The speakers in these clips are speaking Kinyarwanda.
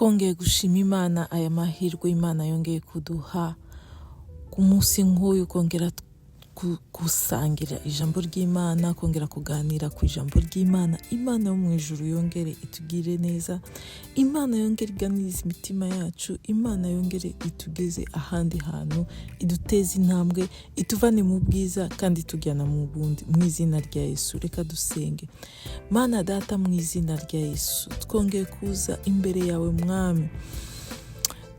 twongeye gushima Imana aya mahirwe Imana yongeye kuduha ku munsi nk'uyu, kongera gusangira ijambo ry'Imana, kongera kuganira ku ijambo ry'Imana. Imana yo mu ijuru yongere itugire neza, Imana yongere iganirize imitima yacu, Imana yongere itugeze ahandi hantu, iduteze intambwe, ituvane mu bwiza kandi tujyana mu bundi, mu izina rya Yesu. Reka dusenge. Mana Data, mu izina rya Yesu twongeye kuza imbere yawe Mwami,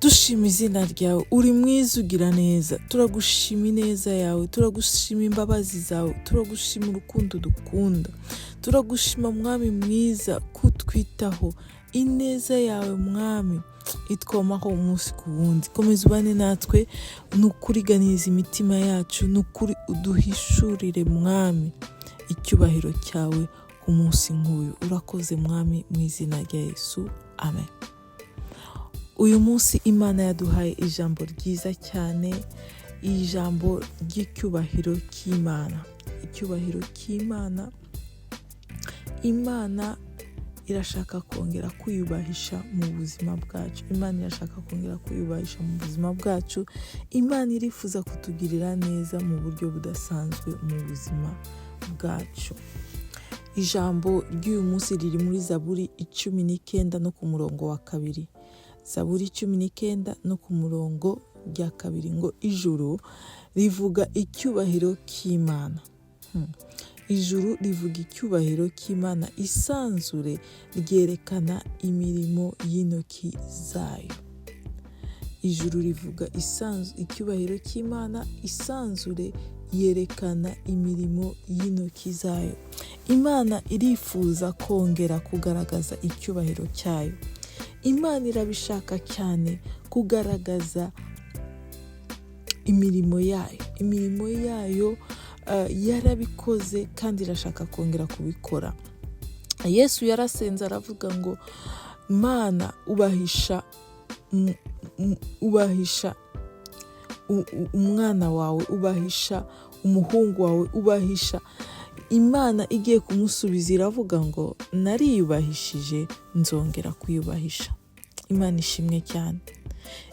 dushima izina ryawe. Uri mwiza, ugira neza. Turagushima ineza yawe, turagushima imbabazi zawe, turagushima urukundo dukunda, turagushima Mwami mwiza kutwitaho. Ineza yawe Mwami itwomaho umunsi ku wundi. Komeza ubane natwe, nukuriganiza imitima yacu, nukuri uduhishurire Mwami icyubahiro cyawe ku munsi nk'uyu. Urakoze Mwami, mu izina rya Yesu, amen. Uyu munsi Imana yaduhaye ijambo ryiza cyane, ijambo ry'icyubahiro cy'Imana. Icyubahiro cy'Imana. Imana irashaka kongera kwiyubahisha mu buzima bwacu. Imana irashaka kongera kwiyubahisha mu buzima bwacu. Imana irifuza kutugirira neza mu buryo budasanzwe mu buzima bwacu. Ijambo ry'uyu munsi riri muri Zaburi 19 no ku murongo wa 2. Zaburi 19 no ku murongo rya 2 ngo ijuru rivuga icyubahiro cy'Imana. Ijuru rivuga icyubahiro cy'Imana, isanzure ryerekana imirimo y'intoki zayo. Ijuru rivuga icyubahiro cy'Imana, isanzure yerekana imirimo y'intoki zayo. Imana irifuza kongera kugaragaza icyubahiro cyayo. Imana irabishaka cyane kugaragaza imirimo yayo. Imirimo yayo yarabikoze kandi irashaka kongera kubikora. Yesu yarasenze aravuga ngo Mana ubahisha umwana wawe, ubahisha umuhungu wawe, ubahisha. Imana igiye kumusubiza iravuga ngo nariyubahishije, nzongera kwiyubahisha. Imana ishimwe cyane.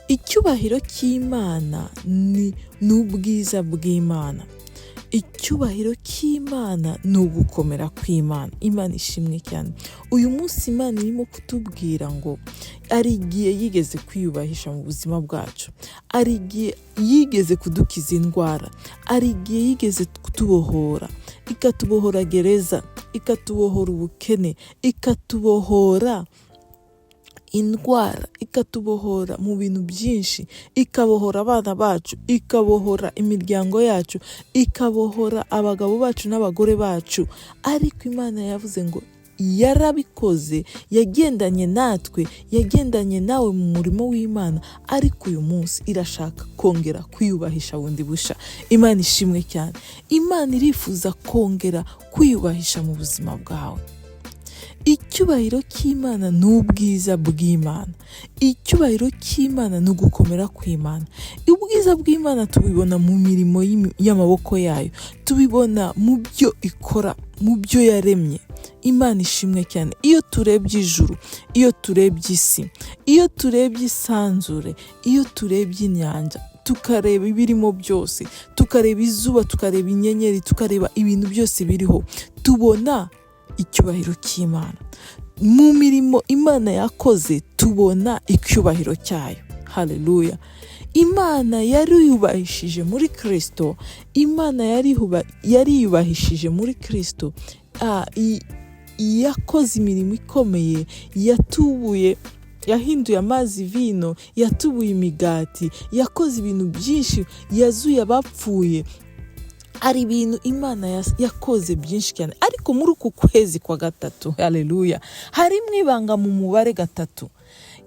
Icyubahiro cy'Imana ni ubwiza bw'Imana. Icyubahiro cy'Imana ni ugukomera kw'Imana. Imana ishimwe cyane. Uyu munsi Imana irimo kutubwira ngo ari igihe yigeze kwiyubahisha mu buzima bwacu, ari igihe yigeze kudukiza indwara, ari igihe yigeze kutubohora, ikatubohora gereza, ikatubohora ubukene, ikatubohora indwara, ikatubohora mu bintu byinshi, ikabohora abana bacu, ikabohora imiryango yacu, ikabohora abagabo bacu n'abagore bacu. Ariko Imana yavuze ngo yarabikoze, yagendanye natwe, yagendanye nawe mu murimo w'Imana, ariko uyu munsi irashaka kongera kwiyubahisha bundi busha. Imana ishimwe cyane. Imana irifuza kongera kwiyubahisha mu buzima bwawe. Icyubahiro cy'Imana ni ubwiza bw'Imana. Icyubahiro cy'Imana ni ugukomera kw'Imana. Ubwiza bw'Imana tubibona mu mirimo y'amaboko yayo, tubibona mu byo ikora, mu byo yaremye. Imana ishimwe cyane. Iyo turebye ijuru, iyo turebye isi, iyo turebye isanzure, iyo turebye inyanja, tukareba ibirimo byose, tukareba izuba, tukareba inyenyeri, tukareba ibintu byose biriho, tubona icyubahiro cy'Imana. Mu mirimo Imana yakoze tubona icyubahiro cyayo. Haleluya. Imana yariyubahishije muri Kristo. Imana yariyubahishije muri Kristo. Yakoze imirimo ikomeye, yatubuye, yahinduye amazi vino, yatubuye imigati, yakoze ibintu byinshi, yazuye abapfuye. Ari ibintu Imana yakoze byinshi cyane. Ariko muri uku kwezi kwa 3, haleluya, harimo ibanga mu mubare 3.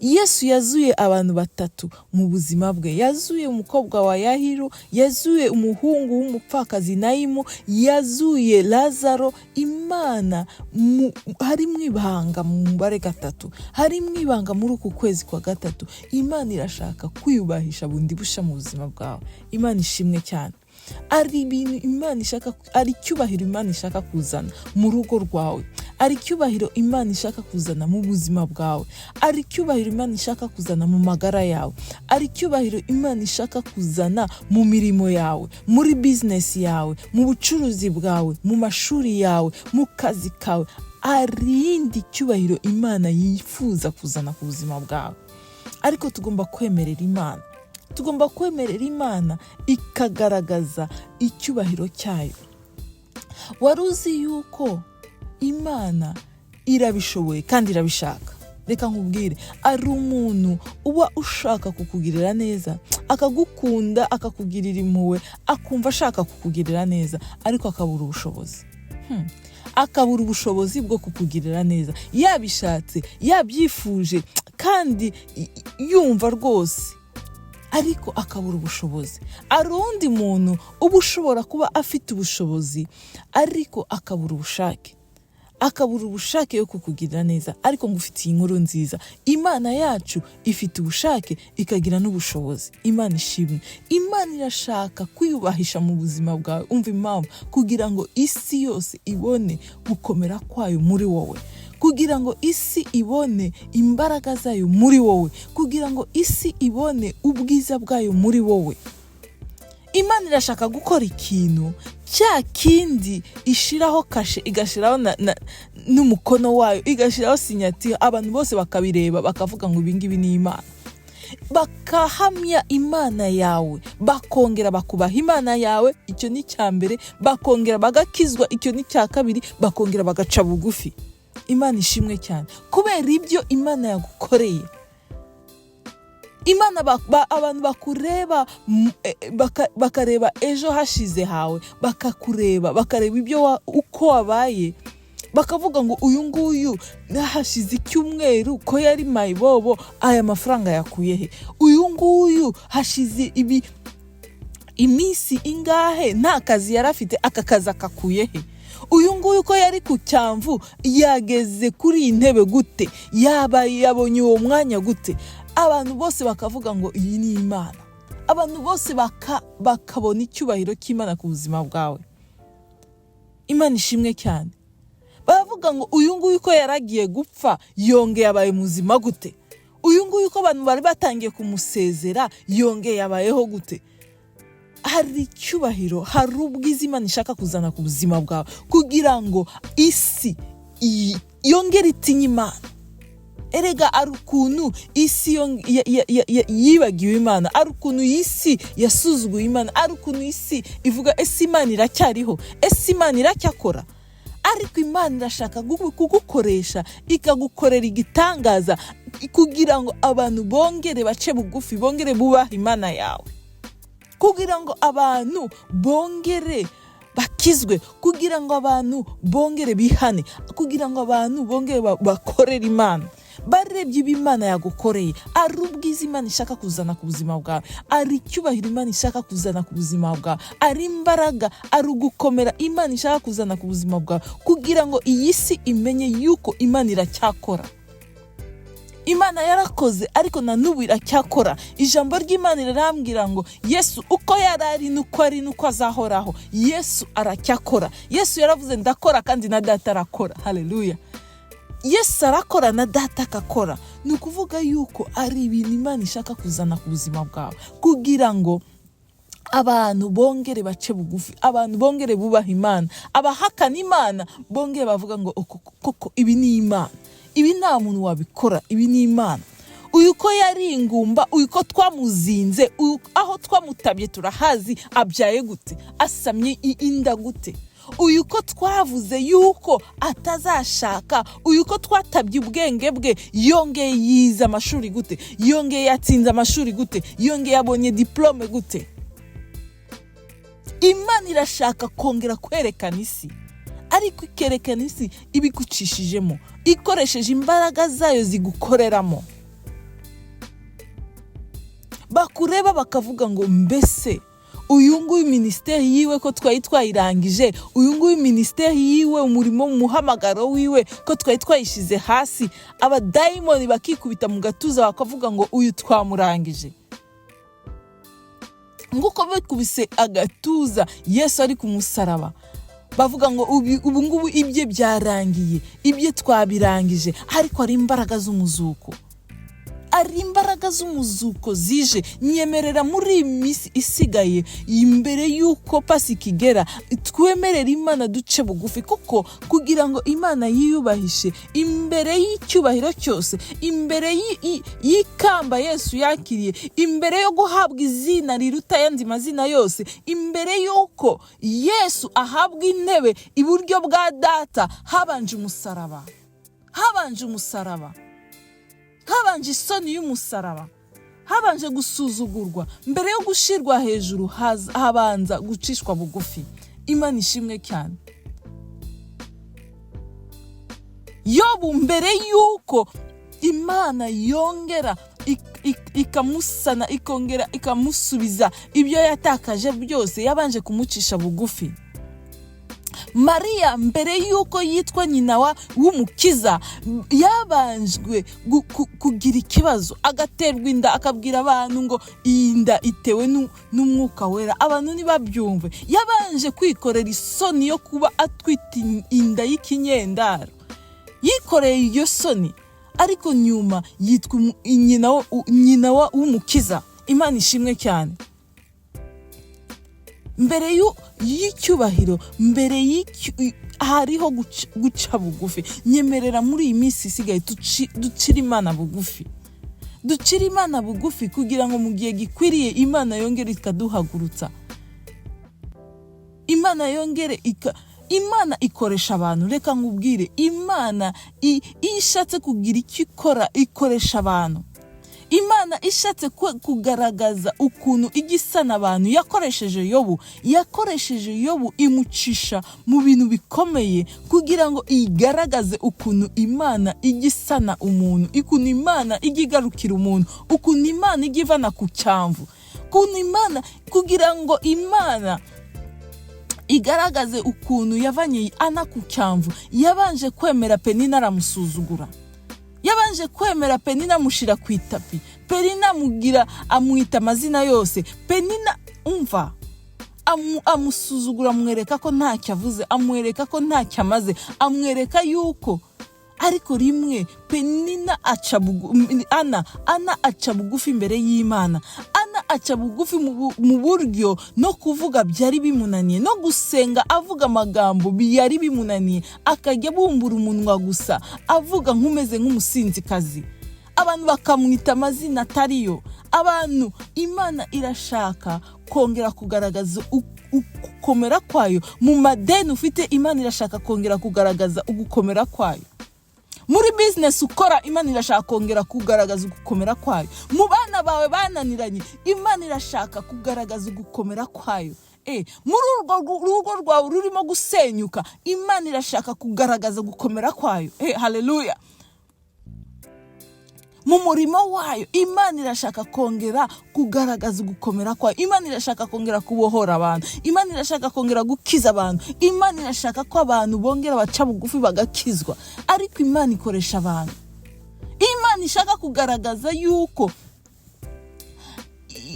Yesu yazuye abantu 3 mu buzima bwe. Yazuye umukobwa wa Yahiro, yazuye umuhungu w'umupfakazi Nayimu, yazuye Lazaro. Imana harimo ibanga mu mubare 3, harimo ibanga muri uku kwezi kwa 3. Imana irashaka kwiyubahisha bundi busha mu buzima bwawe. Imana ishimwe cyane. ari ibintu Imana ishaka, ari icyubahiro Imana ishaka kuzana mu rugo rwawe, ari icyubahiro Imana ishaka kuzana mu buzima bwawe, ari icyubahiro Imana ishaka kuzana mu magara yawe, ari icyubahiro Imana ishaka kuzana mu mirimo yawe, muri business yawe, mu bucuruzi bwawe, mu mashuri yawe, mu kazi kawe. Ari indi cyubahiro Imana yifuza kuzana ku buzima bwawe. Ariko tugomba kwemerera Imana, tugomba kwemerera Imana ikagaragaza icyubahiro cyayo. Waruzi yuko Imana irabishoboye kandi irabishaka? Reka nkubwire, ari umuntu uba ushaka kukugirira neza, akagukunda, akakugirira impuhwe, akumva ashaka kukugirira neza, ariko akabura ubushobozi. Akabura ubushobozi bwo kukugirira neza, yabishatse, yabyifuje kandi yumva rwose, ariko akabura ubushobozi. Ari undi muntu uba ushobora kuba afite ubushobozi ariko akabura ubushake, akabura ubushake yo kukugirira neza. Ariko ngufitiye inkuru nziza, Imana yacu ifite ubushake ikagira n'ubushobozi. Imana ishimwe. Imana irashaka kwiyubahisha mu buzima bwawe. Umva impamvu, kugira ngo isi yose ibone gukomera kwayo muri wowe, kugira ngo isi ibone imbaraga zayo muri wowe, kugira ngo isi ibone ubwiza bwayo muri wowe. Imana irashaka gukora ikintu cya kindi ishiraho kashe, igashiraho n'umukono wayo, igashiraho sinyatire, abantu bose bakabireba bakavuga ngo ibingibi ni Imana. Bakahamya Imana yawe, bakongera bakubaha Imana yawe, icyo ni cyambere, bakongera bagakizwa, icyo ni cya kabiri, bakongera bagaca bugufi. Imana ishimwe cyane kubera ibyo Imana yagukoreye. Imana abantu bakureba, bakareba ejo hashize hawe, bakakureba, bakareba ibyo uko wabaye, bakavuga ngo uyu nguyu hashize icyumweru ko yari mayibobo, aya mafaranga yakuye he? Uyu nguyu hashize iminsi ingahe nta kazi yarafite, aka kazi akakuye he? Uyu nguyu ko yari ku cyamvu yageze kuri intebe gute? Yabonye uwo mwanya gute? Abantu bose bakavuga ngo iyi ni Imana. Abantu bose bakabona icyubahiro cy'Imana ku buzima bwawe. Imana ishimwe cyane. Bavuga ngo uyu nguyu ko yaragiye gupfa yongeye abaye muzima gute? Uyu nguyu ko abantu bari batangiye kumusezera yongeye yabayeho gute? Hari icyubahiro, hari ubwiza Imana ishaka kuzana ku buzima bwawe, kugira ngo isi yongere itinye Imana. Erega ari ukuntu isi yibagiwe Imana, ari ukuntu isi yasuzuguye Imana, ari ukuntu isi ivuga ese Imana iracyariho, ese Imana iracyakora. Ariko Imana irashaka kugukoresha, ikagukorera igitangaza, kugira ngo abantu bongere bace bugufi, bongere bubaha Imana yawe, kugira ngo abantu bongere bakizwe, kugira ngo abantu bongere bihane, kugira ngo abantu bongere bakorere Imana. Barebye ib'Imana yagukoreye, ari ubwiza Imana ishaka kuzana ku buzima bwawe, ari icyubahiro Imana ishaka kuzana ku buzima bwawe, ari imbaraga, ari ugukomera Imana ishaka kuzana ku buzima bwawe, kugira ngo iyi si imenye yuko Imana iracyakora. Imana yarakoze ariko na n'ubu iracyakora. Ijambo ry'Imana rirambwira ngo Yesu uko yarari nuko ari nuko azahoraho. Yesu aracyakora. Yesu yaravuze ndakora kandi na data arakora. Haleluya. Yesu arakora na data akakora. Ni ukuvuga yuko ari ibintu Imana ishaka kuzana ku buzima bwawe, kugira ngo abantu bongere bace bugufi, abantu bongere bubaha Imana, abahakana Imana bongere bavuga ngo koko ibi ni Imana, ibi nta muntu wabikora, ibi ni Imana. Uyu ko yari ingumba, uyu ko twamuzinze, aho twamutabye turahazi, abyaye gute, asamye inda gute? Uyu ko twavuze yuko atazashaka, uyu ko twatabye ubwenge bwe, yongeye yize amashuri gute, yongeye yatsinze amashuri gute, yongeye yabonye diplome gute? Imana irashaka kongera kwerekana isi, ariko ikerekana isi ibigucishijemo, ikoresheje imbaraga zayo zigukoreramo. Bakureba bakavuga ngo mbese uyu nguyu ministeri yiwe ko twayirangije, uyu nguyu ministeri yiwe, umurimo mu muhamagaro wiwe ko twayishize hasi, abadayimoni bakikubita mu gatuza bakavuga ngo uyu twamurangije. nguko bakubise agatuza Yesu ari ku musaraba, bavuga ngo ubu ngubu ibye byarangiye, ibye twabirangije, ariko ari imbaraga z'umuzuko. Ari imbaraga z'umuzuko zije. Nyemerera muri iyi minsi isigaye imbere y'uko Pasika igera, twemerera Imana duce bugufi, kuko kugira ngo Imana yiyubahishe imbere y'icyubahiro cyose, imbere y'ikamba Yesu yakiriye, imbere yo guhabwa izina riruta ayandi mazina yose, imbere y'uko Yesu ahabwa intebe iburyo bwa Data, habanje umusaraba, habanje isoni y'umusaraba, habanje gusuzugurwa. Mbere yo gushirwa hejuru habanza gucishwa bugufi. Imana ishimwe cyane. Yobu mbere y'uko Imana yongera ikamusana, ikongera ikamusubiza ibyo yatakaje byose, yabanje kumucisha bugufi. Mariya mbere y'uko yitwa nyina w'umukiza, yabanjwe kugira ikibazo, agaterwa inda, akabwira abantu ngo iyi nda itewe n'umwuka wera, abantu ntibabyumve. Yabanje kwikorera isoni yo kuba atwita inda y'ikinyendaro, yikoreye iyo soni, ariko nyuma yitwa nyina w'umukiza. Imana ishimwe cyane. Mbere y'icyubahiro, mbere hariho guca bugufi. Nyemerera muri iyi minsi isigaye ducira Imana bugufi, ducira Imana bugufi, kugira ngo mu gihe gikwiriye Imana yongere ikaduhagurutsa. Imana ikoresha abantu. Reka nkubwire, Imana ishatse kugira icyo ikora, ikoresha abantu. Imana ishatse kugaragaza ukuntu igisana abantu. Yakoresheje Yobu imucisha mu bintu bikomeye, kugira ngo igaragaze ukuntu Imana igisana umuntu, ukuntu Imana igigarukira umuntu, ukuntu Imana igivana ku cyamvu, kugira ngo Imana igaragaze ukuntu yavanye Ana ku cyamvu. Yabanje kwemera Penina aramusuzugura, yabanje kwemera Penina amushira ku itapi. Penina amwita amazina yose. Penina amusuzugura, amwereka ko ntacyo avuze, amwereka ko ntacyo amaze, amwereka yuko. Ariko rimwe Penina Ana aca bugufi imbere y'Imana. Ana aca bugufi mu buryo no kuvuga byari bimunaniye, no gusenga avuga amagambo byari bimunaniye, akajya bumbura umunwa gusa avuga nk'umeze nk'umusinzikazi. Abantu bakamwita amazina atariyo. Abantu, Imana irashaka kongera kugaragaza ugukomera kwayo. Mu madeni ufite, Imana irashaka kongera kugaragaza ugukomera kwayo. Muri business ukora, Imana irashaka kongera kugaragaza ugukomera kwayo. Mu bana bawe bananiranye, Imana irashaka kugaragaza ugukomera kwayo. Muri urwo rugo rwawe rurimo gusenyuka, Imana irashaka kugaragaza gukomera kwayo. Haleluya. Mu murimo wayo, Imana irashaka kongera kugaragaza ugukomera kwayo. Imana irashaka kongera kubohora abantu. Imana irashaka kongera gukiza abantu. Imana irashaka ko abantu bongera baca bugufi bagakizwa. Ariko Imana ikoresha abantu. Imana ishaka kugaragaza yuko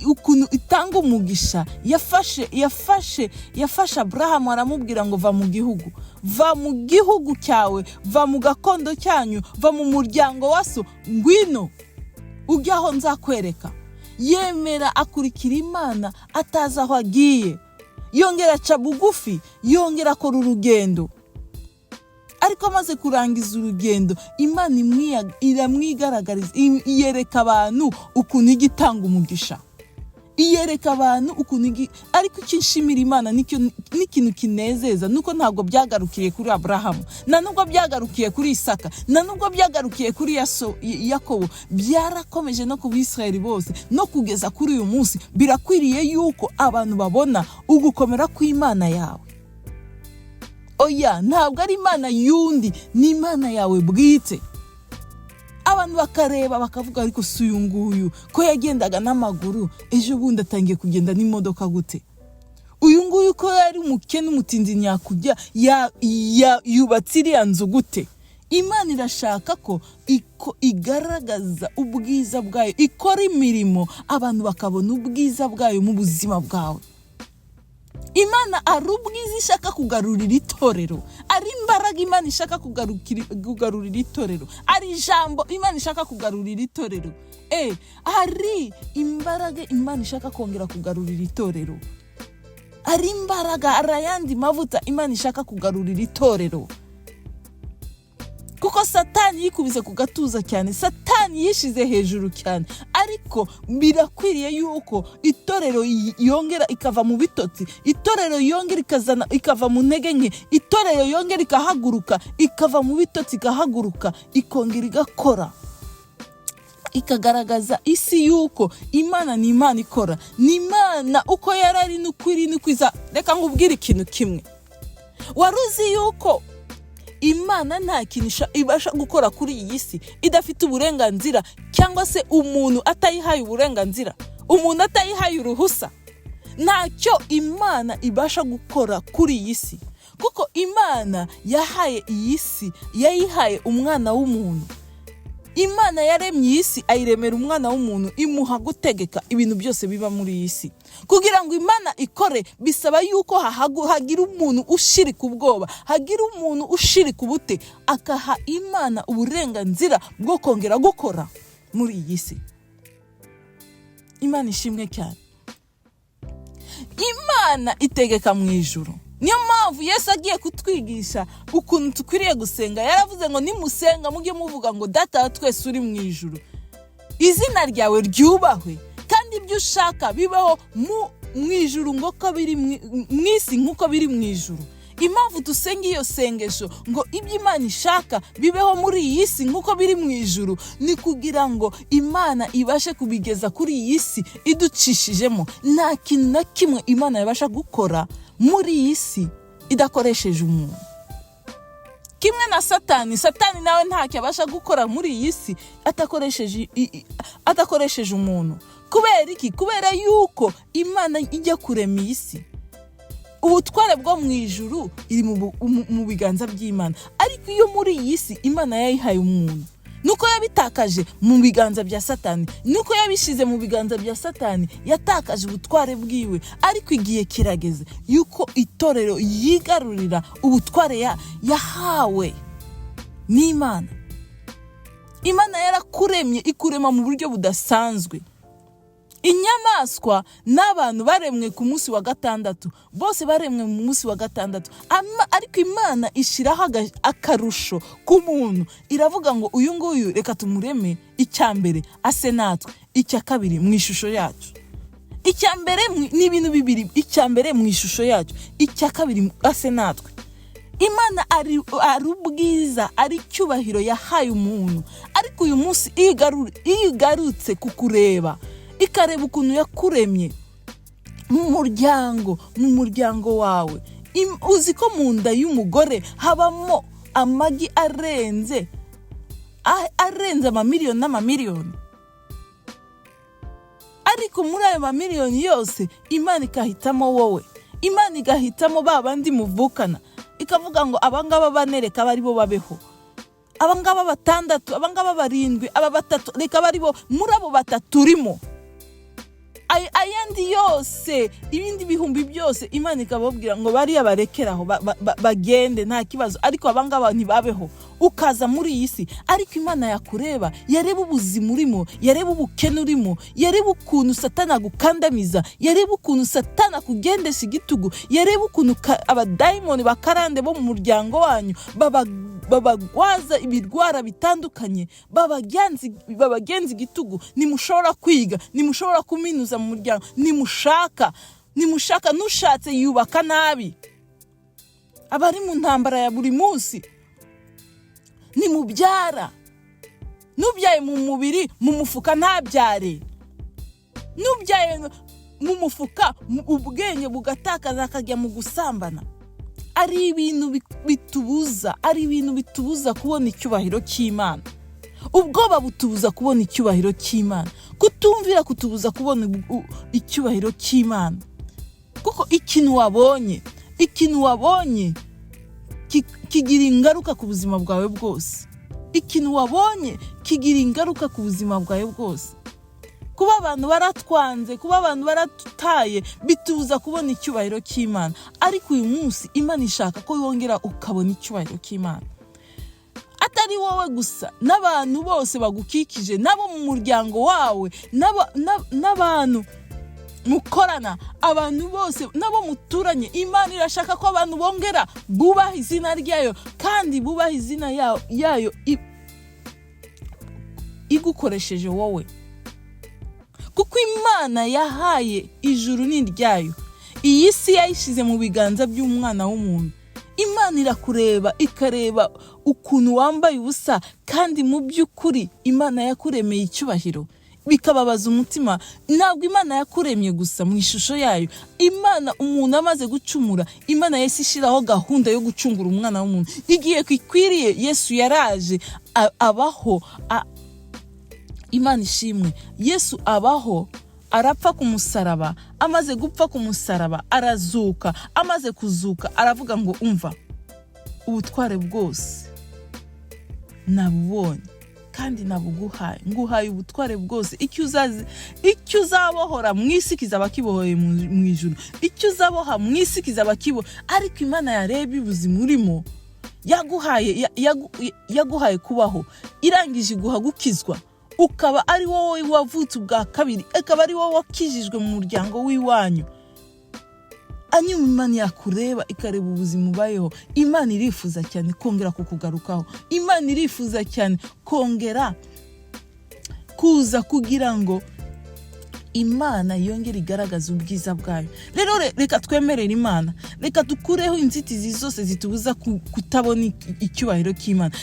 ukuntu itanga umugisha. Yafashe Abrahamu, aramubwira ngo va mu gihugu cyawe, va mu gakondo cyanyu, va mu muryango wa so, ngwino ujye aho nzakwereka. Yemera akurikira Imana atazi aho agiye, yongera aca bugufi, yongera akora urugendo. Ariko amaze kurangiza urugendo, Imana iramwigaragariza, iyereka abantu ukuntu igitanga umugisha, iyereka abantu ukuntu. Ariko ikinshimira Imana n'ikintu kinezeza, nuko ntabwo byagarukiye kuri Abrahamu, na nubwo byagarukiye kuri Isaka, na nubwo byagarukiye kuri Yakobo, byarakomeje no ku Bisirayeli bose, no kugeza kuri uyu munsi. Birakwiriye yuko abantu babona ugukomera kw'Imana yawe. Oya, ntabwo ari Imana yundi, ni Imana yawe bwite. Abantu bakareba bakavuga, ariko si uyu nguyu ko yagendaga n'amaguru, ejo bundi atangiye kugenda n'imodoka gute? Uyu nguyu ko yari umukene, umutindi nyakujya, yubatse iriya nzu gute? Imana irashaka ko igaragaza ubwiza bwayo, ikora imirimo abantu bakabona ubwiza bwayo mu buzima bwawe. Imana ari ubwiza ishaka kugarurira itorero, ari imbaraga Imana ishaka kugarurira itorero, ari ijambo Imana ishaka kugarurira itorero. Ari imbaraga Imana ishaka kongera kugarurira itorero, ari imbaraga, arayandi mavuta Imana ishaka kugarurira itorero. Kuko Satani yikubise ku gatuza cyane, Satani yishize hejuru cyane, ariko birakwiriye yuko itorero yongera ikava mu bitotsi, itorero yongera ikava mu ntege nke, itorero yongera ikahaguruka, ikava mu bitotsi ikahaguruka, ikongera igakora, ikagaragaza isi yuko Imana ni Imana ikora, ni Imana uko yarari n'ukwiri n'ukwiza. Reka ngubwire ikintu kimwe, waruzi yuko Imana nta kintu ibasha gukora kuri iyi si idafite uburenganzira, cyangwa se umuntu atayihaye uburenganzira, umuntu atayihaye uruhusa? Ntacyo Imana ibasha gukora kuri iyi si, kuko Imana yahaye iyi si, yayihaye umwana w'umuntu. Imana yaremye iyi si, ayiremera umwana w'umuntu, imuha gutegeka ibintu byose biba muri iyi si. Kugira ngo Imana ikore, bisaba yuko hagira umuntu ushirika ubwoba, hagira umuntu ushirika ubute, akaha Imana uburenganzira bwo kongera gukora muri iyi si. Imana ishimwe cyane. Imana itegeka mu ijuru. Niyo mpamvu Yesu agiye kutwigisha ukuntu tukwiriye gusenga. Yaravuze ngo nimusenga mujye muvuga ngo Data wa twese uri mu ijuru, izina ryawe ryubahwe, kandi ibyo ushaka bibeho mu ijuru nk'uko biri mu isi, nk'uko biri mu ijuru. Impamvu dusenga iyo sengesho ngo ibyo Imana ishaka bibeho muri iyi si nk'uko biri mu ijuru, ni kugira ngo Imana ibashe kubigeza kuri iyi si iducishijemo. Nta kintu na kimwe Imana yabasha gukora muri iyi si idakoresheje umuntu. Kimwe na Satani nawe ntacyo abasha gukora muri iyi si atakoresheje umuntu. Kubera iki? Kubera yuko Imana ijya kurema iyi si, ubutware bwo mu ijuru iri mu biganza by'Imana, ariko iyo muri iyi si Imana yayihaye umuntu, nuko yabitakaje mu biganza bya Satani, nuko yabishize mu biganza bya Satani, yatakaje ubutware bwiwe. Ariko igihe kirageze yuko itorero yigarurira ubutware yahawe n'Imana. Imana yarakuremye, ikurema mu buryo budasanzwe. Inyamaswa n'abantu baremwe ku munsi wa gatandatu, bose baremwe mu munsi wa gatandatu, ariko Imana ishiraho akarusho ku muntu. Iravuga ngo uyu nguyu reka tumureme, icyambere ase natwe, icya kabiri mu ishusho yacu. Icyambere ni ibintu bibiri, icyambere mu ishusho yacu, icya kabiri ase natwe. Imana ari ubwiza, ari icyubahiro yahaye umuntu, ariko uyu munsi igarutse kukureba, ikareba ukuntu yakuremye mu muryango wawe. Uzi ko mu nda y'umugore habamo amagi arenze amamiliyoni n'amamiliyoni, ariko muri ayo mamiliyoni yose Imana ikahitamo wowe, Imana igahitamo babandi muvukana, ikavuga ngo abangaba banereka bari bo babeho, abangaba batandatu, abangaba barindwi, aba batatu reka bari bo, muri abo batatu urimo. Ayandi yose, ibindi bihumbi byose Imana ikababwira ngo bari abarekeraho bagende nta kibazo, ariko abangaba ntibabeho. Ukaza muri iyi si, ariko Imana yakureba, yareba ubuzima urimo, yareba ubukene urimo, yareba ukuntu Satani agukandamiza, yareba ukuntu Satani akugendesha igitugu, yareba ukuntu abadayimoni bakarande bo mu muryango wanyu babagwaza ibirwara bitandukanye, babagenza igitugu. Nimushobora kwiga, nimushobora kuminuza mu muryango, nimushaka nushatse yubaka nabi. Abari mu ntambara ya buri munsi, nimubyara, nubyaye mu mubiri, mu mufuka ntabyare, nubyaye mu mufuka ubwenge bugatakaza akajya mu gusambana. Ari ibintu bitubuza kubona icyubahiro cy'Imana. Ubwoba butubuza kubona icyubahiro cy'Imana, kutumvira kutubuza kubona icyubahiro cy'Imana. Kuko ikintu wabonye kigira ingaruka ku buzima bwawe bwose. Ikintu wabonye kigira ingaruka ku buzima bwawe bwose. Kuba abantu baratwanze, kuba abantu baratutaye, bitubuza kubona icyubahiro cy'Imana. Ariko uyu munsi Imana ishaka ko yongera ukabona icyubahiro cy'Imana. Atari wowe gusa, n'abantu bose bagukikije, nabo mu muryango wawe, n'abantu mukorana, abantu bose nabo muturanye. Imana irashaka ko abantu bongera bubaha izina ryayo, kandi bubaha izina yayo igukoresheje wowe. Kuko Imana yahaye ijuru n'iryayo, iyi si yayishize mu biganza by'umwana w'umuntu. Imana irakureba, ikareba ukuntu wambaye ubusa, kandi mu by'ukuri Imana yakuremeye icyubahiro. Bikababaza umutima. Ntabwo Imana yakuremye gusa mu ishusho yayo. Imana, umuntu amaze gucumura, Imana yesi ishiraho gahunda yo gucungura umwana w'umuntu. Igiye kwikwiriye Yesu yaraje abaho. Imana ishimwe. Yesu abaho, arapfa ku musaraba. Amaze gupfa ku musaraba arazuka. Amaze kuzuka aravuga ngo umva, ubutware bwose nabubonye kandi nabuguhaye. Nguhaye ubutware bwose. Icyo uzabohora mu isi kizaba kibohoye mu ijuru. Icyo uzaboha mu isi kizaba kibo. Ariko Imana yarebye ubuzima urimo, yaguhaye kubaho, irangije iguha gukizwa. Ukaba ari wowe wavutse ubwa kabiri, akaba ari wowe wakijijwe mu muryango w'iwanyu. Imana yakureba, ikareba ubuzima ubayeho. Imana irifuza cyane kongera kukugarukaho. Imana irifuza cyane kongera kuza kugira ngo Imana yongere igaragaza ubwiza bwayo. Rero reka twemerere Imana. Reka dukureho inzitizi zose zitubuza kutabona icyubahiro cy'Imana.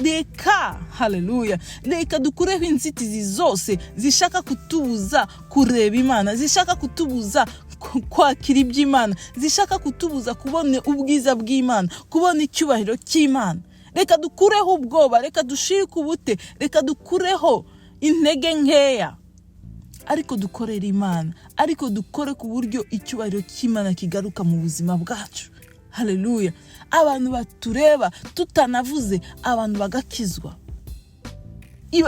Reka haleluya. Reka dukureho inzitizi zose zishaka kutubuza kureba Imana, zishaka kutubuza kwakira iby'Imana, zishaka kutubuza kubona ubwiza bw'Imana, kubona icyubahiro cy'Imana. Reka dukureho ubwoba, reka dushirike ubute, reka dukureho intege nkeya. Ariko dukorera Imana, ariko dukore ku buryo icyubahiro cy'Imana kigaruka mu buzima bwacu. Haleluya. Abantu batureba tutanavuze, abantu bagakizwa.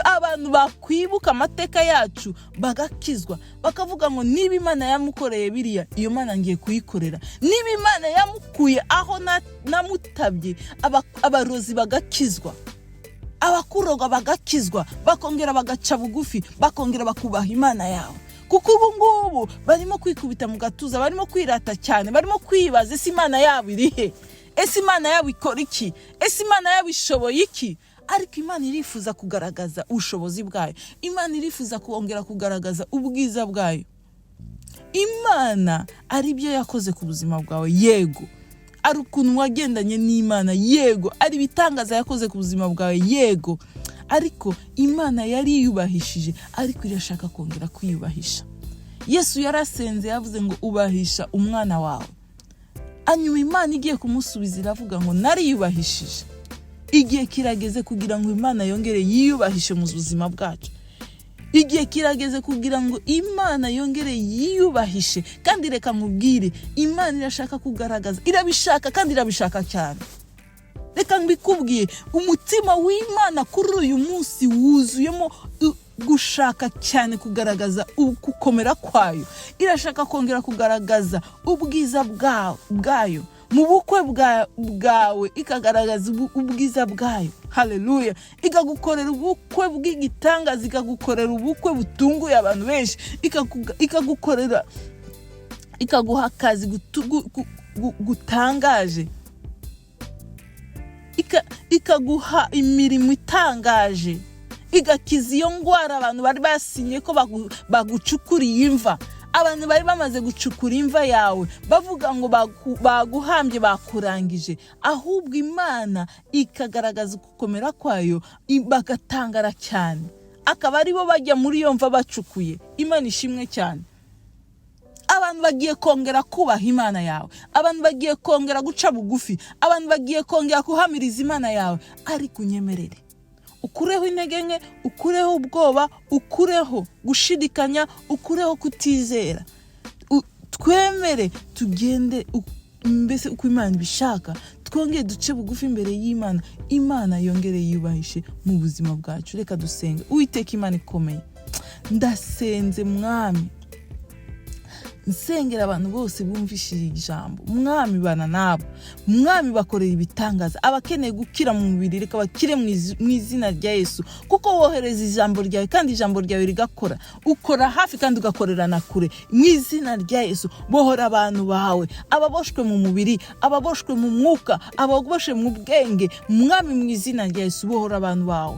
Abantu bakwibuka amateka yacu bagakizwa, bakavuga ngo niba Imana yamukoreye biriya, iyo Mana ngiye kuyikorera. Niba Imana yamukuye aho namutabye, abarozi bagakizwa, abakuroga bagakizwa, bakongera bagaca bugufi, bakongera bakubaha Imana yawe. Kuko ubu ngubu barimo kwikubita mu gatuza, barimo kwirata cyane, barimo kwibaza ese Imana yabo irihe, ese Imana yabo ikora iki, ese Imana yabo ishoboye iki. Ariko Imana irifuza kugaragaza ubushobozi bwayo. Imana irifuza kongera kugaragaza ubwiza bwayo. Imana ari byo yakoze ku buzima bwawe, yego. Ari ukuntu wagendanye n'Imana, yego. Ari bitangaza yakoze ku buzima bwawe, yego. Ariko Imana yari yubahishije, ariko irashaka kongera kwiyubahisha. Yesu yarasenze, yavuze ngo ubahisha umwana wawe. Anyuma Imana igiye kumusubiza iravuga ngo nariyubahishije. Igihe kirageze kugira ngo Imana yongere yiyubahishe mu buzima bwacu. Igihe kirageze kugira ngo Imana yongere yiyubahishe. Kandi reka nkubwire, Imana irashaka kugaragaza, irabishaka kandi irabishaka cyane. Reka mbikubwiye, umutima w'Imana kuri uyu munsi wuzuyemo gushaka cyane kugaragaza gukomera kwayo. Irashaka kongera kugaragaza ubwiza bwayo. Mu bukwe bwawe ikagaragaza ubwiza bwayo. Haleluya. Ikagukorera ubukwe bw'igitangaza, ikagukorera ubukwe butunguye abantu benshi, ikagukorera, ikaguha akazi gutangaje, ikaguha imirimo itangaje, igakiza iyo ngwara abantu bari basinye ko bagucukuriye imva. Abantu bari bamaze gucukura imva yawe, bavuga ngo baguhambye, bakurangije. Ahubwo Imana ikagaragaza gukomera kwayo, bagatangara cyane. Akaba ari bo bajya muri iyo mva bacukuye. Imana ishimwe cyane. Abantu bagiye kongera kubaha Imana yawe. Abantu bagiye kongera guca bugufi. Abantu bagiye kongera kuhamiriza Imana yawe. Ariko unyemerere. Ukureho intege nke, ukureho ubwoba, ukureho gushidikanya, ukureho kutizera. Twemere tugende mbese uko Imana ibishaka, twongeye duce bugufi imbere y'Imana, Imana yongere yiyubahishe mu buzima bwacu. Reka dusenge. Uwiteka Imana ikomeye, ndasenze Mwami, nsengera abantu bose bumvishije ijambo. Mwami bana nabo, Mwami bakorera ibitangaza, abakeneye gukira mu mubiri reka bakire mu izina rya Yesu, kuko wohereza ijambo ryawe kandi ijambo ryawe rigakora. Ukora hafi kandi ugakorera na kure. Mu izina rya Yesu bohora abantu bawe, ababoshwe mu mubiri, ababoshwe mu mwuka, ababoshwe mu bwenge. Mwami mu izina rya Yesu bohora abantu bawe,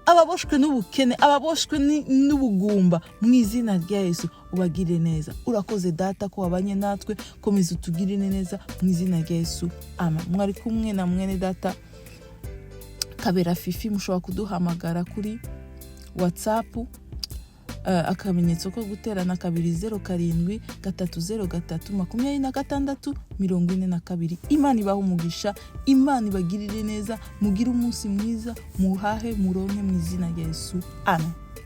ababoshwe n'ubukene, ababoshwe n'ubugumba. Mu izina rya Yesu ubagire neza. Urakoze Data ko wabanye natwe, komeza utugire neza mu izina rya Yesu, amen. Mwari kumwe na mwene Data Kabera Fifi. Mushobora kuduhamagara kuri WhatsApp, akamenyetso ko guterana 207 303 26 Imana ibaho umugisha, Imana ibagirire neza, mugire umunsi mwiza, muhahe muronke mu izina rya Yesu, amen.